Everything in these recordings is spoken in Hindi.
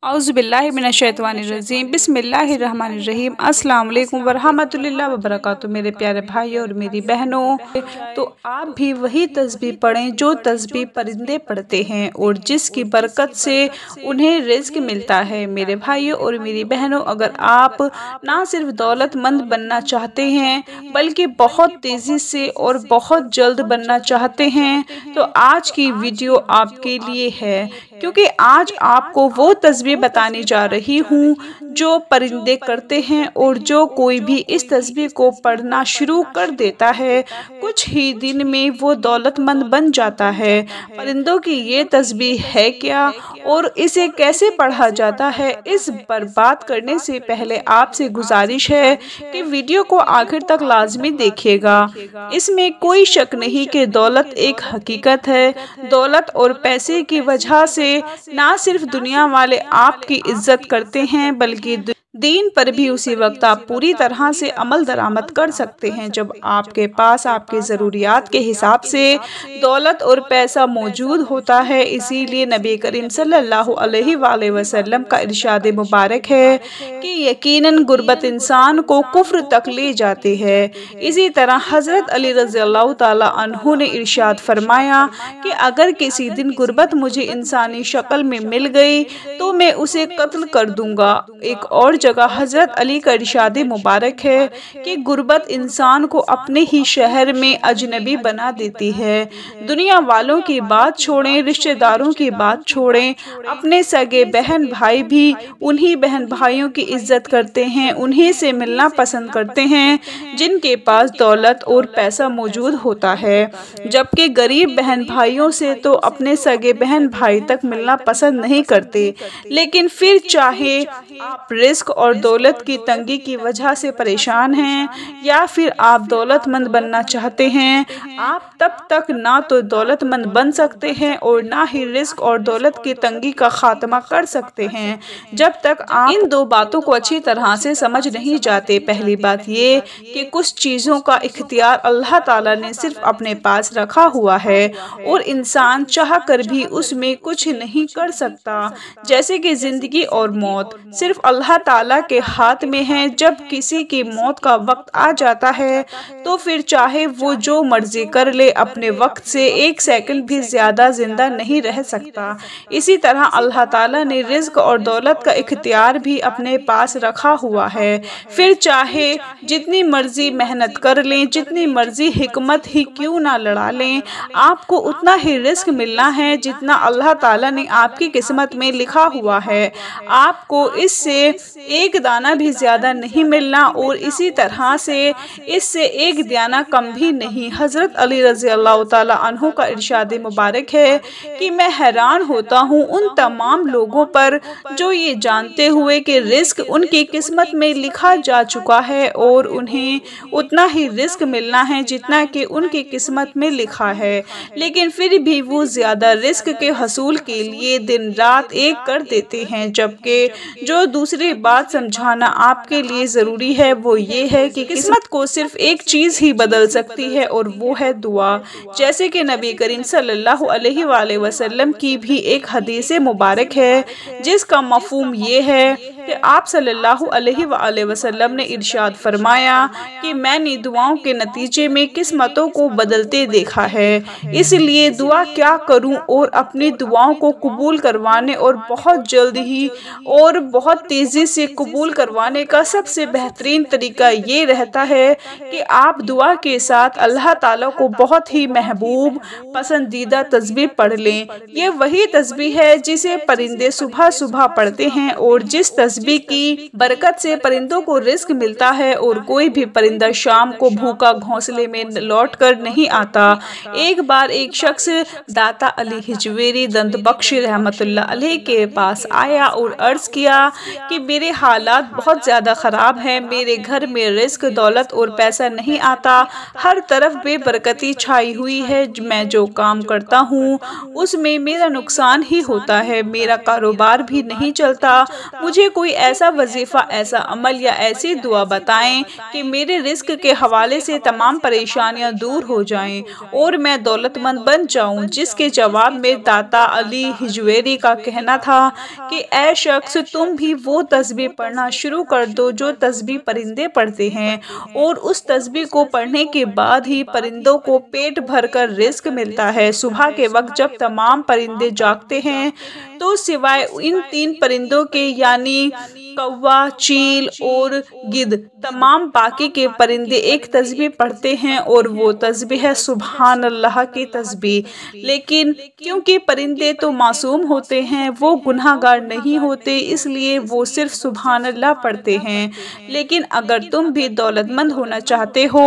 औज़ुबिल्लाहिमिनश्शैतानिर्रजीम बिस्मिल्लाहिर्रहमानिर्रहीम अस्सलाम वालेकुम वरहमतुल्लाहि वबरकातुहू। मेरे प्यारे भाई और मेरी बहनों, तो आप भी वही तस्बीह पढ़ें जो तस्बीह परिंदे पढ़ते हैं और जिसकी बरकत से उन्हें रिज़्क मिलता है। मेरे भाइयों और मेरी बहनों, अगर आप ना सिर्फ दौलतमंद बनना चाहते हैं बल्कि बहुत तेज़ी से और बहुत जल्द बनना चाहते हैं तो आज की वीडियो आपके लिए है, क्योंकि आज आपको वो तस्बीह बताने जा रही हूँ जो परिंदे करते हैं और जो कोई भी इस तस्बीह को पढ़ना शुरू कर देता है कुछ ही दिन में वो दौलतमंद बन जाता है। परिंदों की ये तस्बीह है क्या और इसे कैसे पढ़ा जाता है, इस पर बात करने से पहले आपसे गुजारिश है कि वीडियो को आखिर तक लाजमी देखिएगा। इसमें कोई शक नहीं कि दौलत एक हकीकत है। दौलत और पैसे की वजह से ना सिर्फ दुनिया वाले आपकी इज्जत करते हैं बल्कि दीन पर भी उसी वक्त आप पूरी तरह से अमल दरामद कर सकते हैं जब आपके पास आपके ज़रूरियात के हिसाब से दौलत और पैसा मौजूद होता है। इसीलिए नबी करीम सल्लल्लाहु अलैहि वसल्लम का इरशाद मुबारक है कि यकीनन गुर्बत इंसान को कुफ्र तक ले जाती है। इसी तरह हज़रत अली रज़ियल्लाहु ताला अन्हु ने इरशाद फरमाया कि अगर किसी दिन गुर्बत मुझे इंसानी शक्ल में मिल गई तो मैं उसे कत्ल कर दूंगा। एक और जगह हज़रत अली का इरशाद मुबारक है कि गुर्बत इंसान को अपने ही शहर में अजनबी बना देती है। दुनिया वालों की बात छोड़ें, रिश्तेदारों की बात छोड़ें, अपने सगे बहन भाई भी उन्हीं बहन भाइयों की इज्जत करते हैं, उन्हीं से मिलना पसंद करते हैं जिनके पास दौलत और पैसा मौजूद होता है, जबकि गरीब बहन भाइयों से तो अपने सगे बहन भाई तक मिलना पसंद नहीं करते। लेकिन फिर चाहे आप रिस्क और दौलत की तंगी की वजह से परेशान हैं या फिर आप दौलतमंद बनना चाहते हैं, आप तब तक ना तो दौलतमंद बन सकते हैं और ना ही रिस्क और दौलत की तंगी का खात्मा कर सकते हैं जब तक आप इन दो बातों को अच्छी तरह से समझ नहीं जाते। पहली बात ये कि कुछ चीज़ों का इख्तियार अल्लाह ताला ने सिर्फ अपने पास रखा हुआ है और इंसान चाह कर भी उसमें कुछ नहीं कर सकता, जैसे कि ज़िंदगी और मौत सिर्फ अल्लाह ताला के हाथ में है। जब किसी की मौत का वक्त आ जाता है तो फिर चाहे वो जो मर्जी कर ले, अपने वक्त से एक सेकंड भी ज़्यादा ज़िंदा नहीं रह सकता। इसी तरह अल्लाह ताला ने रिज़्क और दौलत का इख्तियार भी अपने पास रखा हुआ है। फिर चाहे जितनी मर्जी मेहनत कर लें, जितनी मर्जी हिकमत ही क्यों ना लड़ा लें, आपको उतना ही रिज़्क मिलना है जितना अल्लाह ताला ने आपकी किस्मत में लिखा हुआ है। आपको इससे एक दाना भी ज़्यादा नहीं मिलना और इसी तरह से इससे एक दाना कम भी नहीं। हज़रत अली रज़ियल्लाहु ताला अन्हु का इरशाद मुबारक है कि मैं हैरान होता हूँ उन तमाम लोगों पर जो ये जानते हुए कि रिस्क उनकी किस्मत में लिखा जा चुका है और उन्हें उतना ही रिस्क मिलना है जितना कि उनकी किस्मत में लिखा है, लेकिन फिर भी वो ज़्यादा रिस्क के हसूल के लिए दिन रात एक कर देते हैं। जबकि जो दूसरी बात समझाना आपके लिए ज़रूरी है वो ये है कि किस्मत को सिर्फ एक चीज़ ही बदल सकती है और वो है दुआ। जैसे कि नबी करीम सल्लल्लाहु अलैहि वसल्लम की भी एक हदीस मुबारक है जिसका मफ़हूम ये है कि आप सल्लल्लाहु अलैहि वसल्लम ने इरशाद फरमाया कि मैंने दुआओं के नतीजे में किस्मतों को बदलते देखा है, इसलिए दुआ क्या करूं और अपनी दुआओं को कबूल करवाने और बहुत जल्द ही और बहुत तेज़ी से कबूल करवाने का सबसे बेहतरीन तरीका ये रहता है कि आप दुआ के साथ अल्लाह ताला को बहुत ही महबूब पसंदीदा तस्बीह पढ़ लें। ये वही तस्बीह है जिसे परिंदे सुबह सुबह पढ़ते हैं और जिस तस्बीह की बरकत से परिंदों को रिस्क मिलता है और कोई भी परिंदा शाम को भूखा घोंसले में लौट कर नहीं आता। एक बार एक शख्स दाता अली हिजवेरी दंत बख्श रहमतुल्लाह अलैह के पास आया और अर्ज किया कि मेरे हालात बहुत ज़्यादा ख़राब हैं, मेरे घर में रिस्क दौलत और पैसा नहीं आता, हर तरफ बेबरकती छाई हुई है, मैं जो काम करता हूँ उसमें मेरा नुकसान ही होता है, मेरा कारोबार भी नहीं चलता, मुझे कोई कोई ऐसा वजीफ़ा, ऐसा अमल या ऐसी दुआ बताएं कि मेरे रिस्क के हवाले से तमाम परेशानियां दूर हो जाएं और मैं दौलतमंद बन जाऊं। जिसके जवाब में दाता अली हिजवेरी का कहना था कि ऐ शख्स, तुम भी वो तस्बीह पढ़ना शुरू कर दो जो तस्बीह परिंदे पढ़ते हैं, और उस तस्बीह को पढ़ने के बाद ही परिंदों को पेट भरकर रिस्क मिलता है। सुबह के वक्त जब तमाम परिंदे जागते हैं तो सिवाय इन 3 परिंदों के यानी कौवा, चील और गिद्ध, तमाम बाकी के परिंदे एक तस्बीह पढ़ते हैं और वो तस्बीह है सुभान अल्लाह की तस्बीह। लेकिन क्योंकि परिंदे तो मासूम होते हैं, वो गुनाहगार नहीं होते, इसलिए वो सिर्फ सुभान अल्लाह पढ़ते हैं। लेकिन अगर तुम भी दौलतमंद होना चाहते हो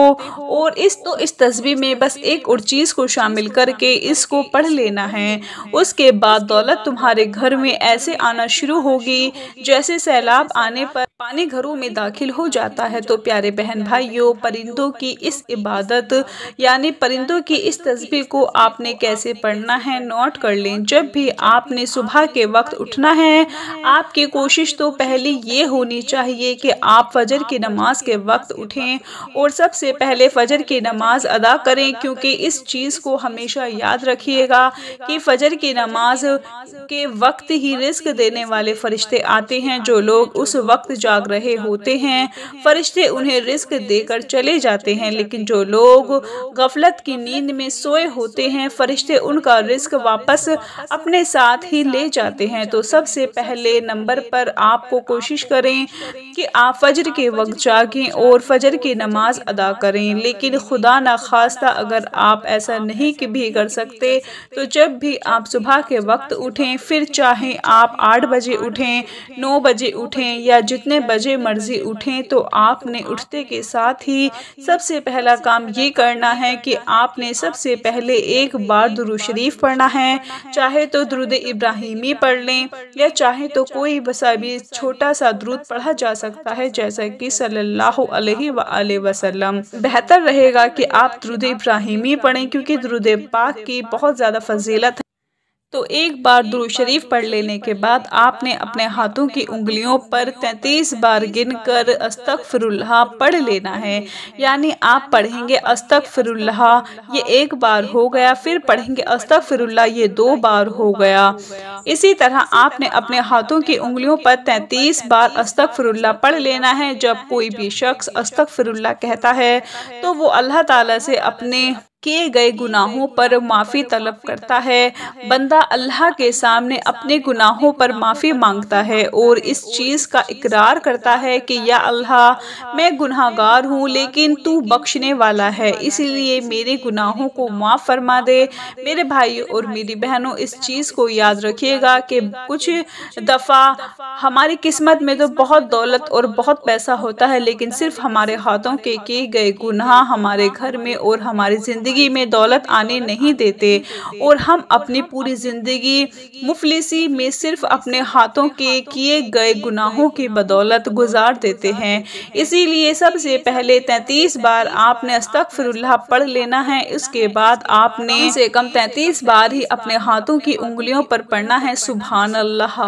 और इस तस्बीह में बस एक और चीज़ को शामिल करके इसको पढ़ लेना है, उसके बाद दौलत तुम्हारे घर में ऐसे आना शुरू होगी जैसे सैलाब आने पर पानी घरों में दाखिल हो जाता है। तो प्यारे बहन भाइयों, परिंदों की इस इबादत यानी परिंदों की इस तस्बीह को आपने कैसे पढ़ना है नोट कर लें। जब भी आपने सुबह के वक्त उठना है, आपकी कोशिश तो पहले ये होनी चाहिए कि आप फजर की नमाज के वक्त उठें और सबसे पहले फजर की नमाज अदा करें, क्योंकि इस चीज़ को हमेशा याद रखिएगा कि फजर की नमाज के वक्त ही रिस्क देने वाले फरिश्ते आते हैं। जो लोग उस वक्त जाग रहे होते हैं, फरिश्ते उन्हें रिस्क देकर चले जाते हैं, लेकिन जो लोग गफलत की नींद में सोए होते हैं, फरिश्ते उनका रिस्क वापस अपने साथ ही ले जाते हैं। तो सबसे पहले नंबर पर आपको कोशिश करें कि आप फजर के वक्त जागें और फजर की नमाज अदा करें। लेकिन खुदा न खास्ता अगर आप ऐसा नहीं भी कर सकते, तो जब भी आप सुबह के वक्त उठें, फिर चाहे आप 8 बजे उठें, 9 बजे उठें या जितने बजे मर्जी उठें, तो आपने उठते के साथ ही सबसे पहला काम ये करना है कि आपने सबसे पहले एक बार दुरूद शरीफ पढ़ना है। चाहे तो दुरूद इब्राहिमी पढ़ लें या चाहे तो कोई बसा भी छोटा सा दुरूद पढ़ा जा सकता है, जैसा कि सल्लल्लाहु अलैहि वसल्लम। बेहतर रहेगा कि आप दुरूद इब्राहिमी पढ़ें, क्योंकि दुरूद पाक की बहुत ज़्यादा फजीलत है। तो एक बार दुरूद शरीफ पढ़ लेने के बाद आपने अपने हाथों की उंगलियों पर 33 बार गिनकर अस्तगफिरुल्लाह पढ़ लेना है। यानी आप पढ़ेंगे अस्तगफिरुल्लाह, ये 1 बार हो गया, फिर पढ़ेंगे अस्तगफिरुल्लाह, ये 2 बार हो गया। इसी तरह आपने अपने हाथों की उंगलियों पर 33 बार अस्तगफिरुल्लाह पढ़ लेना है। जब कोई भी शख्स अस्तगफिरुल्लाह कहता है तो वो अल्लाह ताला से अपने किए गए गुनाहों पर माफ़ी तलब करता है। बंदा अल्लाह के सामने अपने गुनाहों पर माफ़ी मांगता है और इस चीज़ का इकरार करता है कि या अल्लाह, मैं गुनाहगार हूँ लेकिन तू बख्शने वाला है, इसलिए मेरे गुनाहों को माफ़ फरमा दे। मेरे भाइयों और मेरी बहनों, इस चीज़ को याद रखिएगा कि कुछ दफ़ा हमारी किस्मत में तो बहुत दौलत और बहुत पैसा होता है, लेकिन सिर्फ हमारे हाथों के किए गए गुनाह हमारे घर में और हमारी ज़िंदगी में दौलत आने नहीं देते और हम अपनी पूरी ज़िंदगी मुफलिसी में सिर्फ अपने हाथों के किए गए गुनाहों की बदौलत गुजार देते हैं। इसीलिए सबसे पहले 33 बार आपने अस्तगफिरुल्लाह पढ़ लेना है। उसके बाद आपने कम से कम 33 बार ही अपने हाथों की उंगलियों पर पढ़ना है सुभान अल्लाह।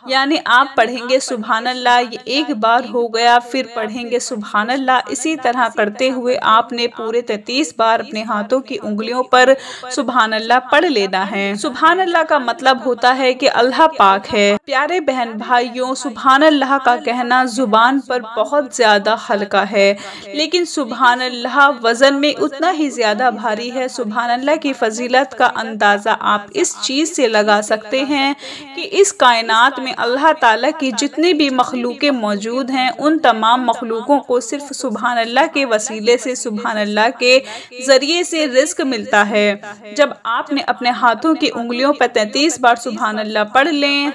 यानी आप पढ़ेंगे सुभान अल्लाह, ये 1 बार हो गया, फिर पढ़ेंगे सुभान अल्लाह। इसी तरह करते हुए आपने पूरे 33 बार अपने हाथों की उंगलियों पर सुभान अल्लाह पढ़ लेना है। सुभान अल्लाह का मतलब होता है कि अल्लाह पाक है। प्यारे बहन भाइयों, सुभान अल्लाह का कहना जुबान पर बहुत ज्यादा हल्का है, लेकिन सुभान अल्लाह वजन में उतना ही ज्यादा भारी है। सुभान अल्लाह की फजीलत का अंदाजा आप इस चीज से लगा सकते हैं कि इस कायनात में अल्लाह ताला की जितनी भी मखलूकें मौजूद हैं, उन तमाम मखलूकों को सिर्फ सुभान अल्लाह के वसीले से, सुभान अल्लाह के जरिए से रिस्क मिलता है। जब आपने अपने हाथों की उंगलियों पर 33 बार सुभान अल्लाह पढ़ लें,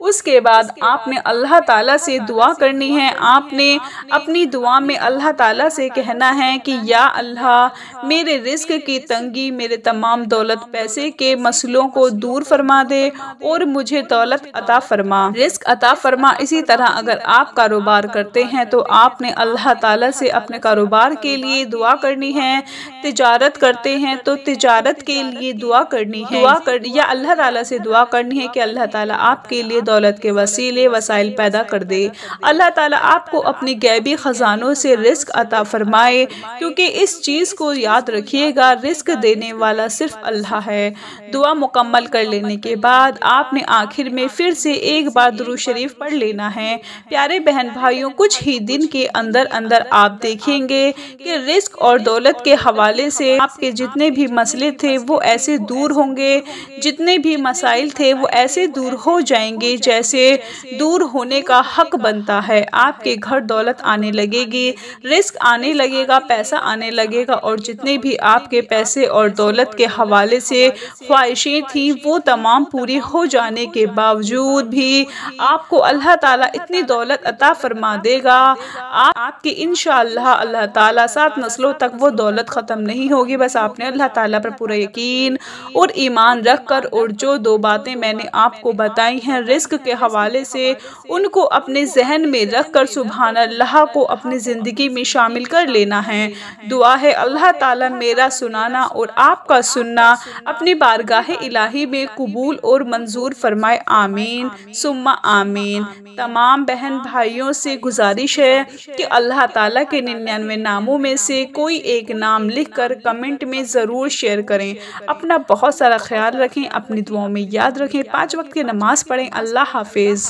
उसके बाद आपने अल्लाह ताला से दुआ करनी है। आपने अपनी दुआ में अल्लाह ताला से कहना है कि या अल्लाह, मेरे रिस्क की तंगी, मेरे तमाम दौलत पैसे के मसलों को दूर फरमा दे और मुझे दौलत अता फरमा, रिस्क अता फरमा। इसी तरह अगर आप कारोबार करते हैं तो आपने अल्लाह ताला से अपने कारोबार के लिए दुआ करनी है। तिजारत करते हैं तो तिजारत के लिए दुआ करनी है, या अल्लाह ताला से दुआ करनी है कि अल्लाह ताला आपके लिए दौलत के वसीले वसाइल पैदा कर दे। अल्लाह ताला आपको अपनी गैबी ख़जानों से रिस्क अता फरमाए, क्योंकि इस चीज़ को याद रखिएगा, रिस्क देने वाला सिर्फ अल्लाह है। दुआ मुकम्मल कर लेने के बाद आपने आखिर में फिर से एक बार दुरूद शरीफ पढ़ लेना है। प्यारे बहन भाइयों, कुछ ही दिन के अंदर अंदर आप देखेंगे कि रिस्क और दौलत के हवाले से आपके जितने भी मसले थे वो ऐसे दूर होंगे, जितने भी मसाइल थे वो ऐसे दूर हो जाएंगे जैसे दूर होने का हक बनता है। आपके घर दौलत आने लगेगी, रिस्क आने लगेगा, पैसा आने लगेगा, और जितने भी आपके पैसे और दौलत के हवाले से ख्वाहिशें थी वो तमाम पूरी हो जाने के बावजूद भी आपको अल्लाह ताला इतनी दौलत अता फरमा देगा। आपकी इंशाअल्लाह अल्लाह ताला 7 नस्लों तक वो दौलत ख़त्म नहीं होगी। बस आपने अल्लाह ताला पर पूरा यकीन और ईमान रख कर, और जो 2 बातें मैंने आपको बताई हैं रिस्क के हवाले से, उनको अपने जहन में रख कर सुभान अल्लाह को अपनी ज़िंदगी में शामिल कर लेना है। दुआ है अल्लाह ताला मेरा सुनाना और आपका सुनना अपनी बारगाह इलाही में कबूल और मंजूर फरमाए। आमीन सुम्मा आमीन। तमाम बहन भाइयों से गुजारिश है कि अल्लाह ताला के 99 नामों में से कोई एक नाम लिखकर कमेंट में ज़रूर शेयर करें। अपना बहुत सारा ख्याल रखें, अपनी दुआओं में याद रखें, 5 वक्त की नमाज़ पढ़ें। अल्लाह हाफिज़।